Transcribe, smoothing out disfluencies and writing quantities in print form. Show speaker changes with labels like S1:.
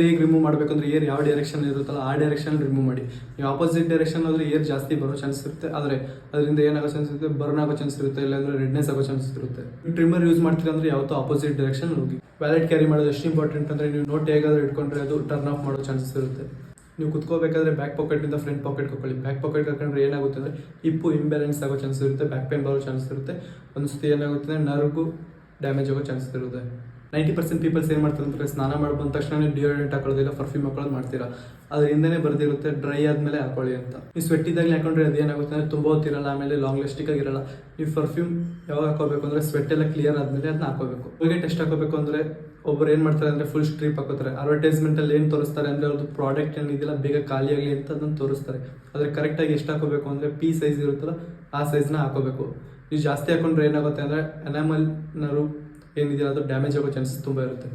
S1: ಹೇಗೆ ರಿಮೂವ್ ಮಾಡಬೇಕಂದ್ರೆ ಏರ್ ಯಾವ ಡೈರೆಕ್ಷನ್ ಇರುತ್ತಲ್ಲ ಆ ಡೈರೆಕ್ಷನ್ ರಿಮೂವ್ ಮಾಡಿ. ನೀವು ಆಪೋಸಿಟ್ ಡೈರೆಕ್ಷನ್ ಹೋದ್ರೆ ಏರ್ ಜಾಸ್ತಿ ಬರೋ ಚಾನ್ಸ್ ಇರುತ್ತೆ, ಆದರೆ ಅದರಿಂದ ಏನಾಗೋ ಚಾನ್ಸ್ ಇರುತ್ತೆ, ಬರ್ನ್ ಆಗೋ ಚಾನ್ಸ್ ಇರುತ್ತೆ, ಇಲ್ಲಾಂದ್ರೆ ರೆಡ್ನೆಸ್ ಆಗೋ ಚಾನ್ಸ್ ಇರುತ್ತೆ. ನೀವು ಟ್ರಿಮ್ಮರ್ ಯೂಸ್ ಮಾಡ್ತೀರಾ ಅಂದ್ರೆ ಯಾವತ್ತೂ ಆಪೋಸಿಟ್ ಡೈರೆಕ್ಷನ್ ಹೋಗಿ. ವ್ಯಾಲೆಟ್ ಕ್ಯಾರಿ ಮಾಡೋದು ಎಷ್ಟು ಇಂಪಾರ್ಟೆಂಟ್ ಅಂದರೆ ನೀವು ನೋಟ್ ಹೇಗಾದ್ರೂ ಇಟ್ಕೊಂಡ್ರೆ ಅದು ಟರ್ನ್ ಆಫ್ ಮಾಡೋ ಚಾನ್ಸಸ್ ಇರುತ್ತೆ. ನೀವು ಕುತ್ಕೋಬೇಕಾದ್ರೆ ಬ್ಯಾಕ್ ಪಾಕೆಟಿಂದ ಫ್ರಂಟ್ ಪಾಕೆಟ್ ಹಾಕೊಳ್ಳಿ. ಬ್ಯಾಕ್ ಪಾಕೆಟ್ ಹಾಕೊಂಡ್ರೆ ಏನಾಗುತ್ತೆ ಅಂದರೆ ಹಿಪ್ಪು ಇಂಬ್ಯಾಲೆನ್ಸ್ ಆಗೋ ಚಾನ್ಸ್ ಇರುತ್ತೆ, ಬ್ಯಾಕ್ ಪೇನ್ ಬರೋ ಚಾನ್ಸ್ ಇರುತ್ತೆ. ಒಂದು ಸತಿ ಏನಾಗುತ್ತೆ ಅಂದರೆ ನರ್ವ್ಗೂ ಡ್ಯಾಮೇಜ್ ಆಗೋ ಚಾನ್ಸ್ ಇರುತ್ತೆ. 90% ಪೀಪಲ್ಸ್ ಏನು ಮಾಡ್ತಾರೆ ಅಂದರೆ ಸ್ನಾನ ಮಾಡಿ ಬಂದ ತಕ್ಷಣ ಡಿಯೋಡ್ರೆಂಟ್ ಹಾಕೊಳ್ಳೋದಿಲ್ಲ, ಪರ್ಫ್ಯೂಮ್ ಹಾಕೊಳ್ಳೋದು ಮಾಡ್ತೀರಾ. ಅದ್ರ ಹಿಂದೆನೇ ಬರ್ದಿರುತ್ತೆ ಡ್ರೈ ಆದಮೇಲೆ ಹಾಕೊಳ್ಳಿ ಅಂತ. ನೀವು ಸ್ವೆಟ್ ಇದ್ದಾಗಲೇ ಹಾಕೊಂಡ್ರೆ ಅದೇನಾಗುತ್ತೆ ಅಂದರೆ ತುಂಬ ಹೊತ್ತಿರಲ್ಲ, ಆಮೇಲೆ ಲಾಂಗ್ ಲಾಸ್ಟಿಕ್ ಆಗಿರಲ್ಲ. ನೀವು ಪರ್ಫ್ಯೂಮ್ ಯಾವಾಗ ಹಾಕೋಬೇಕು ಅಂದರೆ ಸ್ವೆಟ್ ಎಲ್ಲ ಕ್ಲಿಯರ್ ಆದಮೇಲೆ ಅದನ್ನ ಹಾಕೋಬೇಕು. ಹೋಗಿ ಟೆಸ್ಟ್ ಹಾಕೋಬೇಕು ಅಂದರೆ ಒಬ್ಬರು ಏನು ಮಾಡ್ತಾರೆ ಅಂದರೆ ಫುಲ್ ಸ್ಟ್ರಿಪ್ ಹಾಕೋತಾರೆ. ಅಡ್ವರ್ಟೈಸ್ಮೆಂಟಲ್ಲಿ ಏನು ತೋರಿಸ್ತಾರೆ ಅಂದರೆ ಅವ್ರದ್ದು ಪ್ರಾಡಕ್ಟ್ ಏನಿದೆಯಲ್ಲ ಬೇಗ ಖಾಲಿ ಆಗಲಿ ಅಂತ ಅದನ್ನು ತೋರಿಸ್ತಾರೆ. ಆದರೆ ಕರೆಕ್ಟಾಗಿ ಎಷ್ಟು ಹಾಕೋಬೇಕು ಅಂದರೆ ಪಿ ಸೈಜ್ ಇರುತ್ತಲ್ಲ ಆ ಸೈಜ್ನ ಹಾಕೋಬೇಕು. ನೀವು ಜಾಸ್ತಿ ಹಾಕೊಂಡ್ರೆ ಏನಾಗುತ್ತೆ ಅಂದರೆ ಎನಾಮಲ್ ನರ್ವ್ ಏನಿದೆಯಲ್ಲ ಅದು ಡ್ಯಾಮೇಜ್ ಆಗೋ ಚಾನ್ಸಸ್ ತುಂಬ ಇರುತ್ತೆ.